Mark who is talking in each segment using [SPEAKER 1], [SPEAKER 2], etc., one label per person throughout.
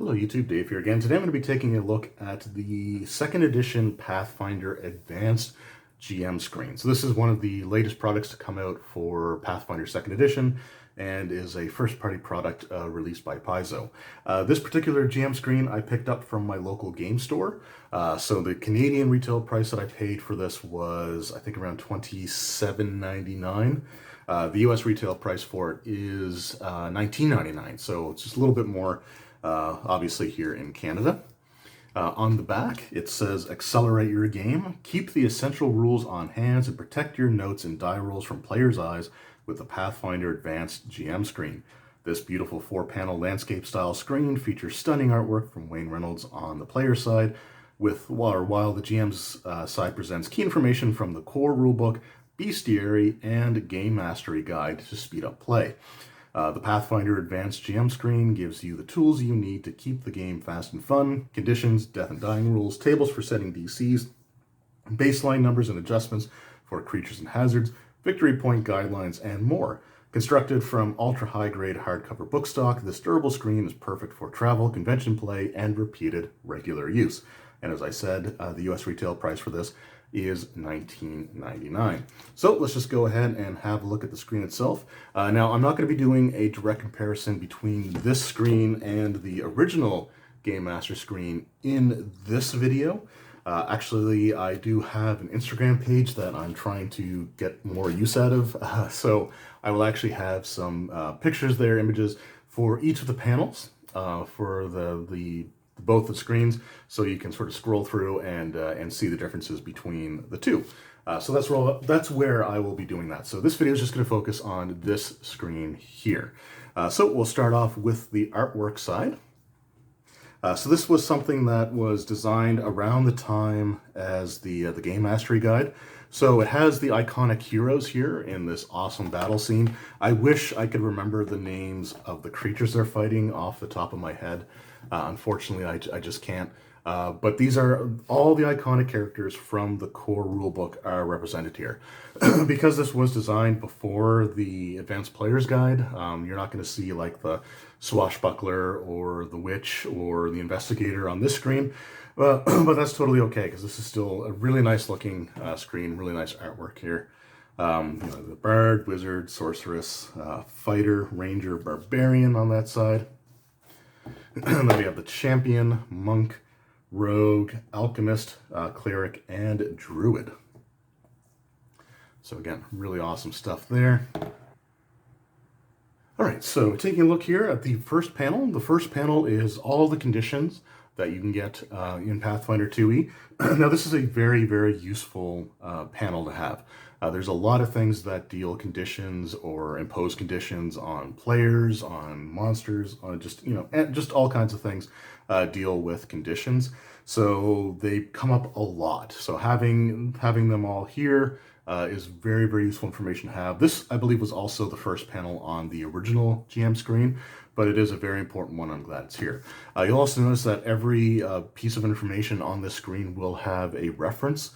[SPEAKER 1] Hello YouTube, Dave here again. Today I'm going to be taking a look at the second edition Pathfinder Advanced GM screen. So this is one of the latest products to come out for Pathfinder second edition and is a first-party product released by Paizo. This particular GM screen I picked up from my local game store. So the Canadian retail price that I paid for this was, I think, around $27.99. The US retail price for it is $19.99, so it's just a little bit more, obviously, here in Canada. On the back, it says, accelerate your game, keep the essential rules on hand, and protect your notes and die rolls from players' eyes with the Pathfinder Advanced GM screen. This beautiful 4-panel landscape-style screen features stunning artwork from Wayne Reynolds on the player side, while the GM's side presents key information from the core rulebook, bestiary, and game mastery guide to speed up play. The Pathfinder Advanced GM screen gives you the tools you need to keep the game fast and fun: conditions, death and dying rules, tables for setting DCs, baseline numbers and adjustments for creatures and hazards, victory point guidelines, and more. Constructed from ultra-high-grade hardcover bookstock, this durable screen is perfect for travel, convention play, and repeated regular use. And as I said, the US retail price for this is $19.99. So let's just go ahead and have a look at the screen itself. Now, I'm not going to be doing a direct comparison between this screen and the original Game Master screen in this video. Actually, I do have an Instagram page that I'm trying to get more use out of. So I will actually have some pictures there, images for each of the panels for both the screens, so you can sort of scroll through and see the differences between the two. So that's where I will be doing that. So this video is just going to focus on this screen here. So we'll start off with the artwork side. So this was something that was designed around the time as the Game Mastery Guide. So it has the iconic heroes here in this awesome battle scene. I wish I could remember the names of the creatures they're fighting off the top of my head. Unfortunately, I just can't. But these are all the iconic characters from the core rulebook are represented here. Because this was designed before the Advanced Player's Guide, you're not going to see like the Swashbuckler or the Witch or the Investigator on this screen. But that's totally okay, because this is still a really nice looking screen, really nice artwork here. The Bard, Wizard, Sorceress, Fighter, Ranger, Barbarian on that side. And then we have the Champion, Monk, Rogue, Alchemist, Cleric, and Druid. So again, really awesome stuff there. All right, so taking a look here at the first panel. The first panel is all the conditions that you can get in Pathfinder 2e. Now, this is a very, very useful panel to have. There's a lot of things that deal conditions or impose conditions on players, on monsters, on just all kinds of things deal with conditions. So they come up a lot. So having them all here is very, very useful information to have. This, I believe, was also the first panel on the original GM screen, but it is a very important one. I'm glad it's here. You'll also notice that every piece of information on this screen will have a reference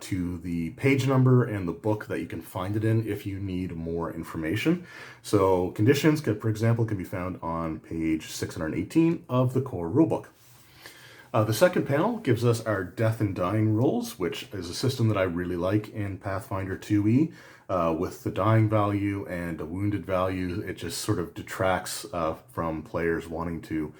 [SPEAKER 1] to the page number and the book that you can find it in if you need more information. So conditions, for example, can be found on page 618 of the core rulebook. The second panel gives us our death and dying rules, which is a system that I really like in Pathfinder 2e. With the dying value and a wounded value, it just sort of detracts from players wanting to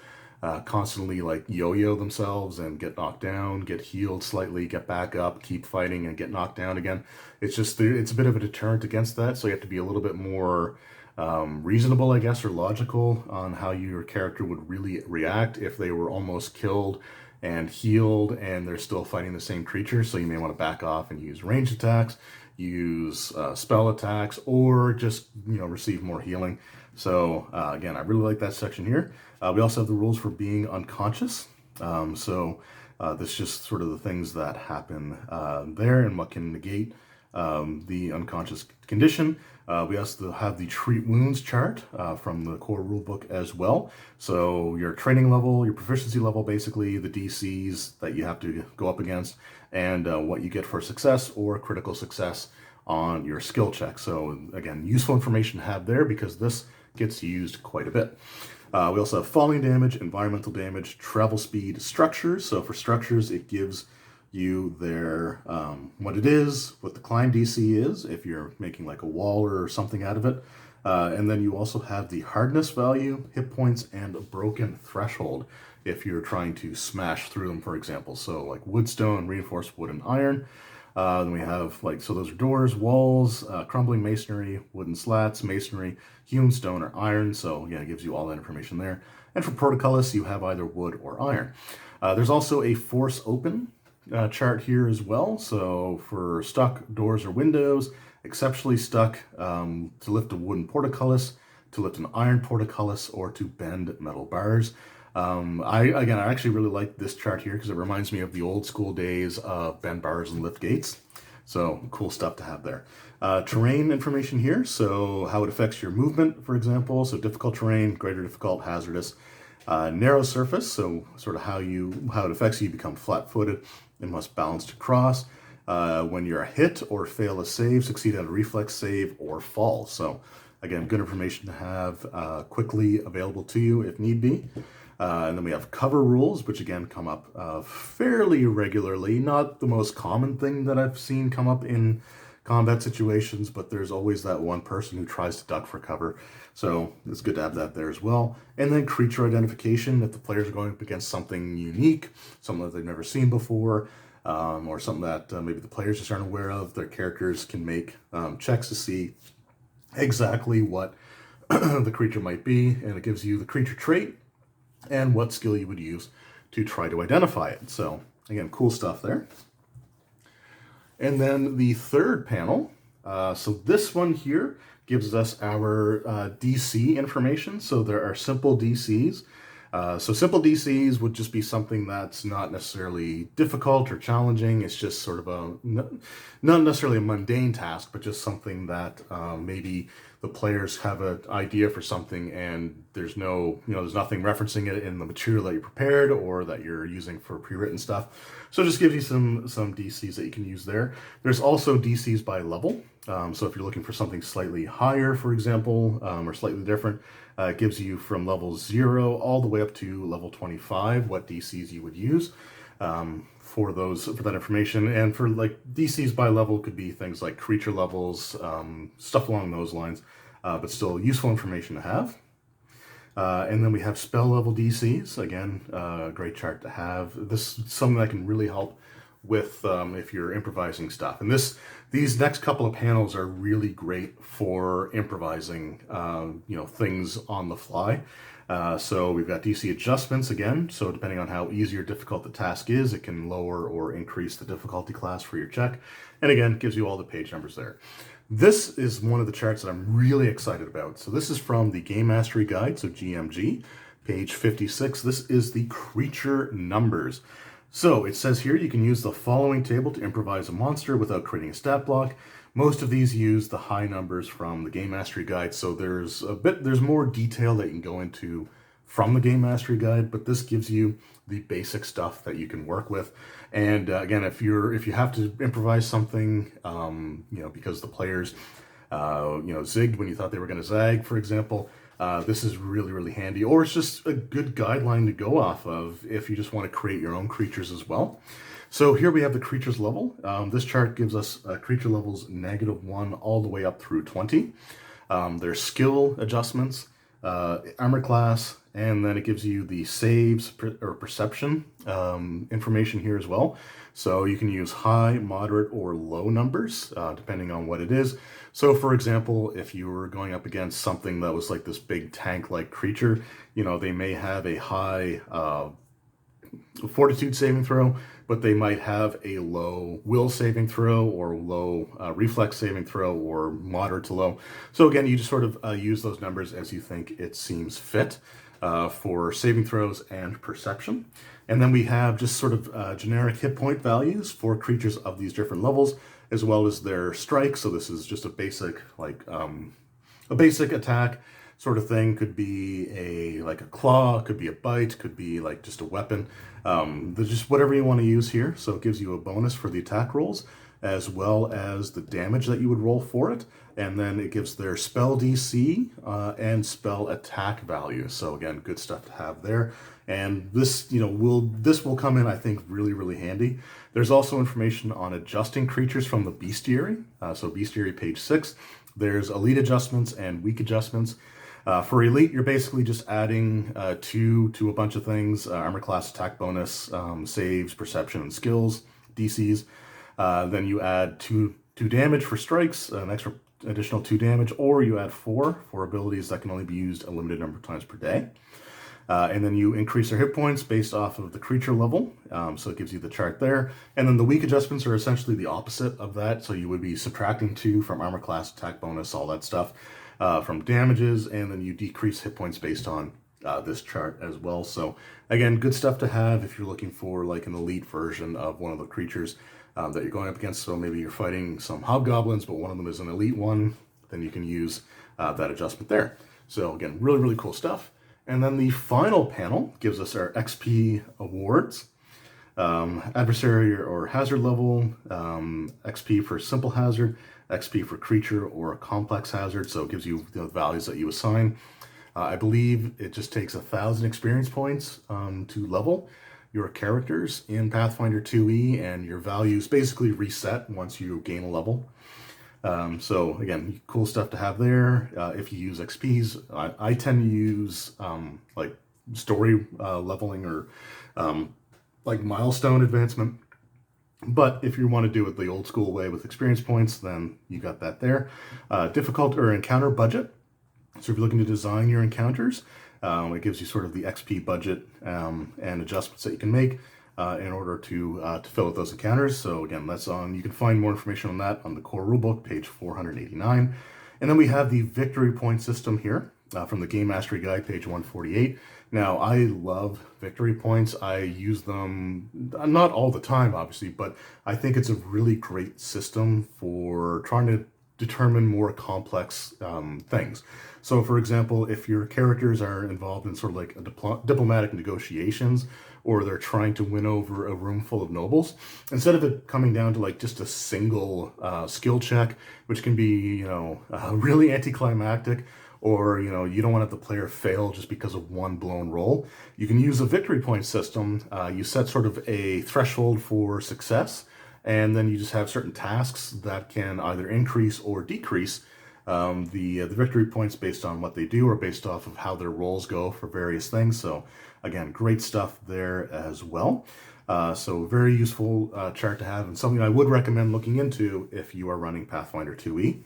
[SPEAKER 1] constantly like yo-yo themselves and get knocked down, get healed slightly, get back up, keep fighting, and get knocked down again. It's a bit of a deterrent against that, so you have to be a little bit more reasonable, I guess, or logical on how your character would really react if they were almost killed and healed and they're still fighting the same creature. So you may want to back off and use ranged attacks, use spell attacks, or just receive more healing. So again, I really like that section here. We also have the rules for being unconscious. This is just sort of the things that happen there and what can negate the unconscious condition. We also have the treat wounds chart from the core rulebook as well. So your training level, your proficiency level, basically the DCs that you have to go up against, and what you get for success or critical success on your skill check. So again, useful information to have there because this gets used quite a bit. We also have falling damage, environmental damage, travel speed, structures. So for structures, it gives you their what it is, what the climb DC is, if you're making like a wall or something out of it. And then you also have the hardness value, hit points, and a broken threshold if you're trying to smash through them, for example. So like wood, stone, reinforced wood, and iron. Then we have like, so those are doors, walls, crumbling masonry, wooden slats, masonry, hewn stone, or iron. So yeah, it gives you all that information there. And for portcullis, you have either wood or iron. There's also a force open chart here as well. So for stuck doors or windows, exceptionally stuck, to lift a wooden portcullis, to lift an iron portcullis, or to bend metal bars. I actually really like this chart here because it reminds me of the old school days of bend bars and lift gates. So cool stuff to have there. Terrain information here, so how it affects your movement, for example. So difficult terrain, greater difficult, hazardous. Narrow surface, so sort of how it affects you. You become flat-footed and must balance to cross. When you're hit or fail a save, succeed at a reflex save, or fall. So again, good information to have quickly available to you if need be. And then we have cover rules, which again come up fairly regularly. Not the most common thing that I've seen come up in combat situations, but there's always that one person who tries to duck for cover. So it's good to have that there as well. And then creature identification, if the players are going up against something unique, something that they've never seen before, or something that maybe the players just aren't aware of, their characters can make checks to see exactly what the creature might be, and it gives you the creature trait and what skill you would use to try to identify it. So again, cool stuff there. And then the third panel, so this one here gives us our DC information. So there are simple DCs. So simple DCs would just be something that's not necessarily difficult or challenging. It's just sort of not necessarily a mundane task, but just something that maybe the players have an idea for something and there's nothing referencing it in the material that you prepared or that you're using for pre-written stuff. So it just gives you some DCs that you can use there. There's also DCs by level. So if you're looking for something slightly higher, for example, or slightly different, it gives you from level 0 all the way up to level 25 what DCs you would use for that information. And for like DCs by level could be things like creature levels, stuff along those lines, but still useful information to have. And then we have spell level DCs. Again, great chart to have. This is something that can really help with if you're improvising stuff. And these next couple of panels are really great for improvising, things on the fly. So we've got DC adjustments again. So depending on how easy or difficult the task is, it can lower or increase the difficulty class for your check. And again, it gives you all the page numbers there. This is one of the charts that I'm really excited about. So this is from the Game Mastery Guide, so GMG, page 56. This is the creature numbers. So it says here you can use the following table to improvise a monster without creating a stat block. Most of these use the high numbers from the Game Mastery Guide, so there's more detail that you can go into from the Game Mastery Guide, but this gives you the basic stuff that you can work with. And again, if you have to improvise something, because the players, zigged when you thought they were going to zag, for example, this is really, really handy. Or it's just a good guideline to go off of if you just want to create your own creatures as well. So here we have the creatures level. This chart gives us creature levels -1 all the way up through 20. There's skill adjustments, armor class, and then it gives you the saves or perception information here as well. So you can use high, moderate, or low numbers depending on what it is. So for example, if you were going up against something that was like this big tank-like creature, they may have a high fortitude saving throw, but they might have a low will saving throw or low reflex saving throw or moderate to low. So again, you just sort of use those numbers as you think it seems fit for saving throws and perception. And then we have just sort of generic hit point values for creatures of these different levels, as well as their strike. So this is just a basic, a basic attack sort of thing. Could be a claw, could be a bite, could be like just a weapon. There's just whatever you want to use here. So it gives you a bonus for the attack rolls. as well as the damage that you would roll for it. And then it gives their spell DC and spell attack value. So again, good stuff to have there. And this, this will come in, I think, really, really handy. There's also information on adjusting creatures from the bestiary. So bestiary page 6. There's elite adjustments and weak adjustments. For elite, you're basically just adding 2 to a bunch of things: armor class, attack bonus, saves, perception, and skills, DCs. Then you add 2 damage for strikes, an extra additional 2 damage, or you add 4 for abilities that can only be used a limited number of times per day. And then you increase their hit points based off of the creature level. So it gives you the chart there. And then the weak adjustments are essentially the opposite of that. So you would be subtracting 2 from armor class, attack bonus, all that stuff from damages. And then you decrease hit points based on this chart as well. So again, good stuff to have if you're looking for like an elite version of one of the creatures that you're going up against. So maybe you're fighting some hobgoblins, but one of them is an elite one. Then you can use that adjustment there. So again, really, really cool stuff. And then the final panel gives us our XP awards, adversary or hazard level, XP for simple hazard, XP for creature or a complex hazard. So it gives you the values that you assign. I believe it just takes 1,000 experience points to level your characters in Pathfinder 2e, and your values basically reset once you gain a level. So again, cool stuff to have there. If you use XPs, I tend to use like story leveling or like milestone advancement. But if you want to do it the old school way with experience points, then you got that there. Difficult or encounter budget. So if you're looking to design your encounters, it gives you sort of the XP budget and adjustments that you can make in order to fill out those encounters. So again, you can find more information on that on the core rulebook, page 489. And then we have the victory point system here from the Game Mastery Guide, page 148. Now, I love victory points. I use them, not all the time, obviously, but I think it's a really great system for trying to determine more complex things. So, for example, if your characters are involved in sort of like diplomatic negotiations, or they're trying to win over a room full of nobles, instead of it coming down to like just a single skill check, which can be, really anticlimactic, or, you don't want to have the player fail just because of one blown roll, you can use a victory point system. You set sort of a threshold for success, and then you just have certain tasks that can either increase or decrease the victory points based on what they do or based off of how their rolls go for various things. So again, great stuff there as well. So very useful chart to have, and something I would recommend looking into if you are running Pathfinder 2e.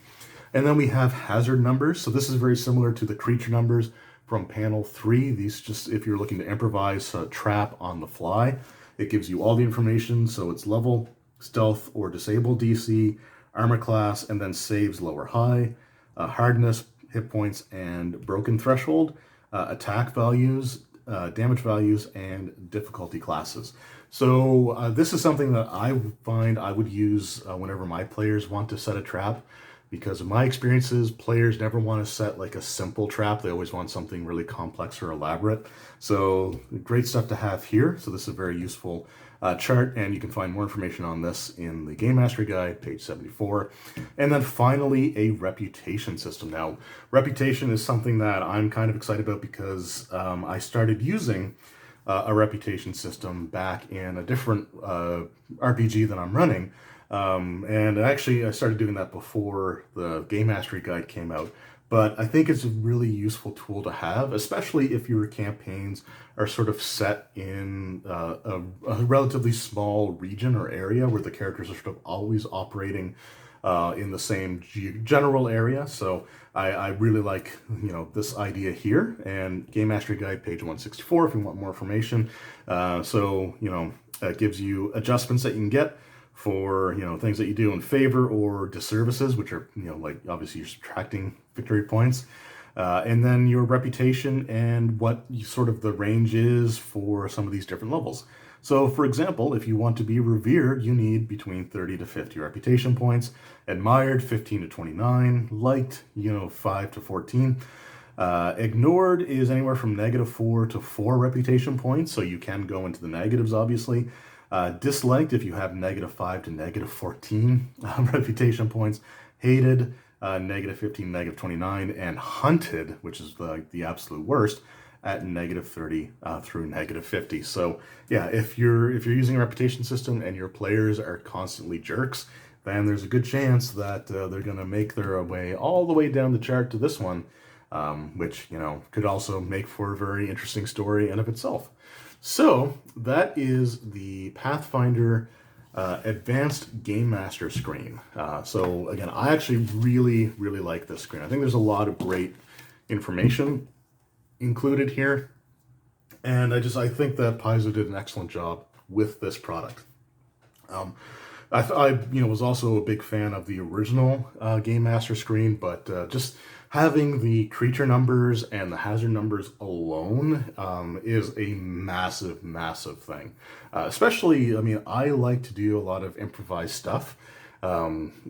[SPEAKER 1] And then we have hazard numbers. So this is very similar to the creature numbers from panel 3. These just, if you're looking to improvise a trap on the fly, it gives you all the information. So it's level, stealth or disable DC, armor class, and then saves low or high, hardness, hit points, and broken threshold, attack values, damage values, and difficulty classes. So this is something that I find I would use whenever my players want to set a trap, because in my experiences, players never want to set like a simple trap. They always want something really complex or elaborate. So great stuff to have here. So this is a very useful chart, and you can find more information on this in the Game Mastery Guide, page 74. And then finally, a reputation system. Now, reputation is something that I'm kind of excited about because I started using a reputation system back in a different RPG that I'm running. And actually, I started doing that before the Game Mastery Guide came out. But I think it's a really useful tool to have, especially if your campaigns are sort of set in a relatively small region or area where the characters are sort of always operating in the same general area. So I really like, this idea here. And Game Mastery Guide, page 164, if you want more information. It gives you adjustments that you can get for, things that you do in favor or disservices, which are, like obviously you're subtracting victory points. And then your reputation and what sort of the range is for some of these different levels. So for example, if you want to be revered, you need between 30 to 50 reputation points, admired 15 to 29, liked, 5 to 14. Ignored is anywhere from -4 to 4 reputation points, so you can go into the negatives, obviously. Disliked if you have -5 to -14 reputation points. Hated, -15, -29, and hunted, which is the absolute worst, at -30 through -50. So yeah, if you're using a reputation system and your players are constantly jerks, then there's a good chance that they're going to make their way all the way down the chart to this one, which, you know, could also make for a very interesting story in of itself. So that is the Pathfinder Advanced Game Master screen. So again, I actually really like this screen. I think there's a lot of great information included here, and I think that Paizo did an excellent job with this product. I was also a big fan of the original Game Master screen, but just having the creature numbers and the hazard numbers alone is a massive thing. Especially, I mean, I like to do a lot of improvised stuff.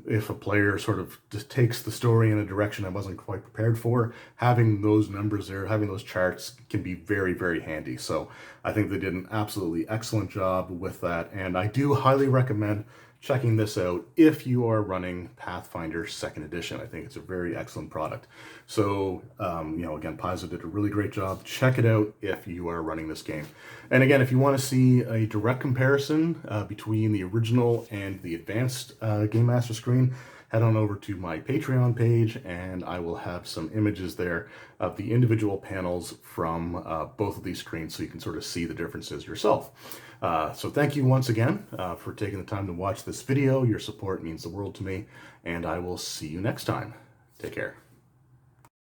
[SPEAKER 1] If a player sort of just takes the story in a direction I wasn't quite prepared for, having those numbers there, having those charts can be very handy. So I think they did an absolutely excellent job with that, and I do highly recommend checking this out if you are running Pathfinder 2nd Edition. I think it's a very excellent product. So, again, Paizo did a really great job. Check it out if you are running this game. And again, if you want to see a direct comparison between the original and the advanced Game Master screen, head on over to my Patreon page, and I will have some images there of the individual panels from both of these screens so you can sort of see the differences yourself. So thank you once again for taking the time to watch this video. Your support means the world to me, and I will see you next time. Take care.